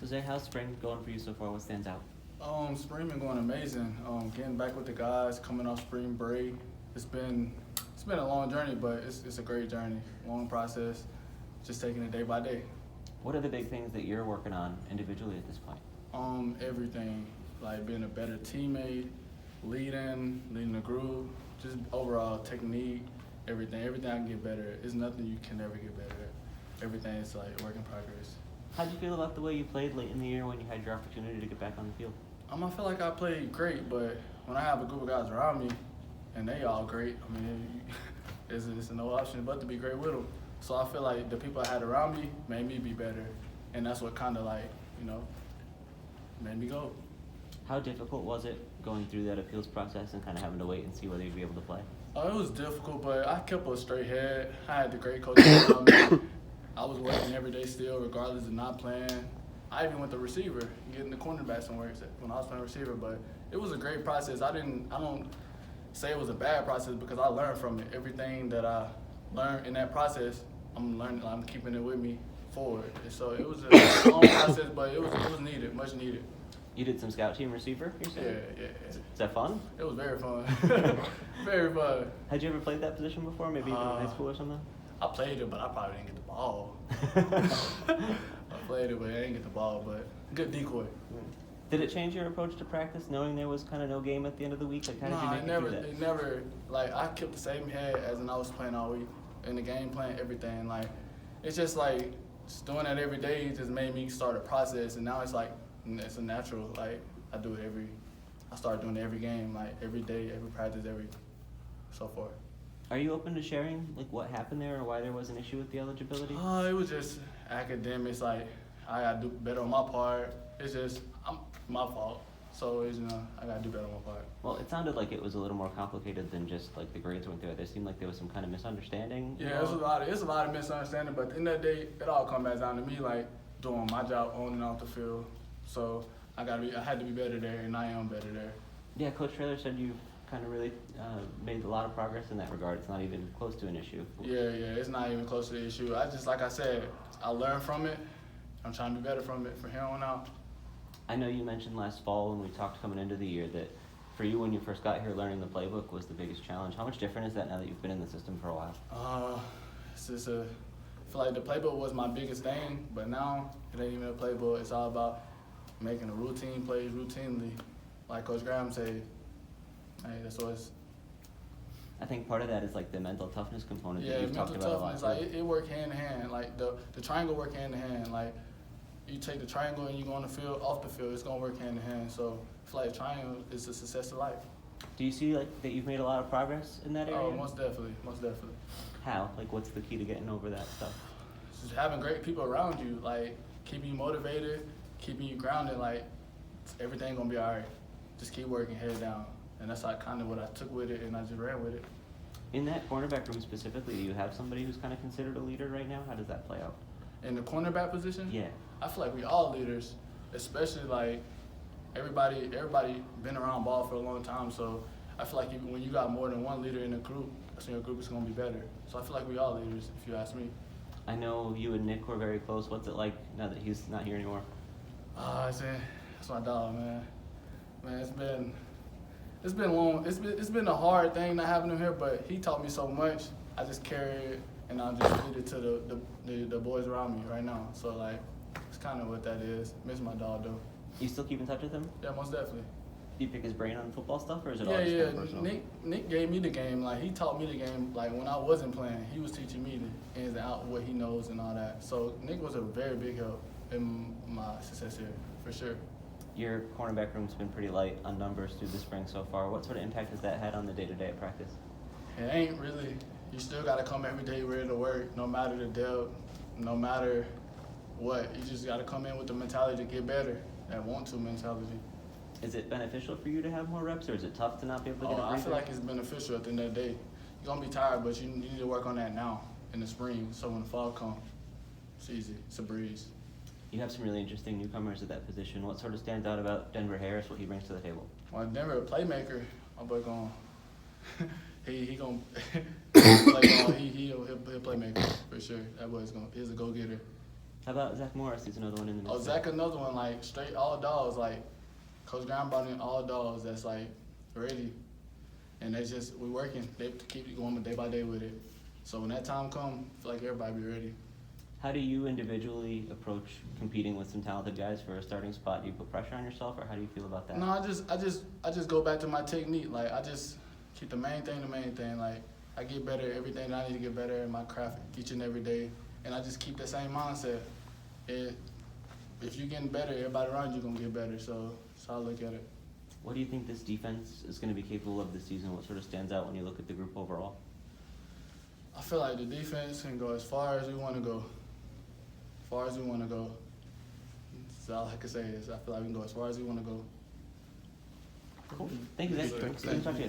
So Zay, how's spring going for you so far? What stands out? Spring been going amazing. Getting back with the guys, coming off spring break. It's been a long journey, but it's a great journey. Long process, just taking it day by day. What are the big things that you're working on individually at this point? Everything, like being a better teammate, leading the group, just overall technique, everything I can get better at. There's nothing you can never get better at. Everything is like work in progress. How'd you feel about the way you played late in the year when you had your opportunity to get back on the field? I feel like I played great, but when I have a group of guys around me, and they all great, I mean, it's no option but to be great with them. So I feel like the people I had around me made me be better, and that's what kind of like, made me go. How difficult was it going through that appeals process and kind of having to wait and see whether you'd be able to play? It was difficult, but I kept a straight head. I had the great coaches around me. I was working every day still, regardless of not playing. I even went to receiver, getting the cornerback somewhere when I was playing receiver, but it was a great process. I don't say it was a bad process because I learned from it. Everything that I learned in that process, I'm keeping it with me forward. And so it was a long process, but it was needed, much needed. You did some scout team receiver, you said? Yeah. Is that fun? It was very fun. Very fun. Had you ever played that position before, maybe even in high school or something? I played it, but I probably didn't get the ball. I played it, but I didn't get the ball, but good decoy. Did it change your approach to practice, knowing there was kind of no game at the end of the week? Like, how did you make it through that? It never, like, I kept the same head as when I was playing all week. In the game plan, everything. Like, it's just like, just doing that every day just made me start a process, and now it's like, it's a natural, like, I started doing it every game, like, every day, every practice, so forth. Are you open to sharing, like, what happened there or why there was an issue with the eligibility? It was just academics, like, I gotta do better on my part. It's just, my fault. So, I gotta do better on my part. Well, it sounded like it was a little more complicated than just, like, the grades weren't there. There seemed like there was some kind of misunderstanding. Yeah, it's a lot of misunderstanding, but at the end of the day, it all comes back down to me, like, doing my job on and off the field. So, I had to be better there, and I am better there. Yeah, Coach Frazier said you've kind of really made a lot of progress in that regard. It's not even close to an issue. Yeah, it's not even close to the issue. Like I said, I learned from it. I'm trying to be better from it from here on out. I know you mentioned last fall when we talked coming into the year that for you when you first got here, learning the playbook was the biggest challenge. How much different is that now that you've been in the system for a while? It's just I feel like the playbook was my biggest thing, but now it ain't even a playbook. It's all about making a routine plays routinely. Like Coach Graham said, hey, that's what it's. I think part of that is like the mental toughness component that you've mental talked about toughness, a lot. Like it work hand in hand. Like the triangle work hand in hand. Like you take the triangle and you go on the field, off the field, it's gonna work hand in hand. So I feel like triangle is the success of life. Do you see like that you've made a lot of progress in that area? Oh, most definitely. How? Like what's the key to getting over that stuff? Just having great people around you, like keeping you motivated, keeping you grounded, like everything gonna be all right. Just keep working, head down. And that's like kind of what I took with it, and I just ran with it. In that cornerback room specifically, do you have somebody who's kind of considered a leader right now? How does that play out? In the cornerback position? Yeah. I feel like we all leaders, especially like everybody been around ball for a long time. So I feel like when you got more than one leader in a group, that's when your group is gonna be better. So I feel like we all leaders, if you ask me. I know you and Nick were very close. What's it like now that he's not here anymore? That's my dog, man. Man, it's been long. It's been a hard thing not having him here, but he taught me so much. I just carry it and I just feed it to the boys around me right now. So like, it's kind of what that is. Miss my dog though. You still keep in touch with him? Yeah, most definitely. Do you pick his brain on football stuff, or is it all just Yeah. kind of personal? Nick gave me the game. Like he taught me the game. Like when I wasn't playing, he was teaching me the ins and out, what he knows and all that. So Nick was a very big help in my success here, for sure. Your cornerback room's been pretty light on numbers through the spring so far. What sort of impact has that had on the day-to-day at practice? It ain't really. You still got to come every day ready to work, no matter the depth, no matter what. You just got to come in with the mentality to get better, that want-to mentality. Is it beneficial for you to have more reps, or is it tough to not be able to get a breather? I feel like it's beneficial at the end of the day. You're going to be tired, but you need to work on that now in the spring, so when the fall comes, it's easy. It's a breeze. You have some really interesting newcomers at that position. What sort of stands out about Denver Harris, what he brings to the table? Well, Denver, a playmaker. My boy going he gonna play ball. He'll playmaker for sure. That boy's he's a go-getter. How about Zach Morris? He's another one in the mix. Oh, Zach, another one, like, straight all dogs. Like, Coach Brown brought in all dogs that's, like, ready. And they just, we working. They keep going day by day with it. So when that time comes, I feel like everybody be ready. How do you individually approach competing with some talented guys for a starting spot? Do you put pressure on yourself, or how do you feel about that? No, I just go back to my technique. Like, I just keep the main thing. Like, I get better at everything that I need to get better in my craft each and every day. And I just keep the same mindset. If you're getting better, everybody around you going to get better. So that's how I look at it. What do you think this defense is going to be capable of this season? What sort of stands out when you look at the group overall? I feel like the defense can go as far as we want to go. As far as we want to go. That's all I can say is I feel like we can go as far as we want to go. Cool. Thank you, Zach. Thanks. Good to talk to you.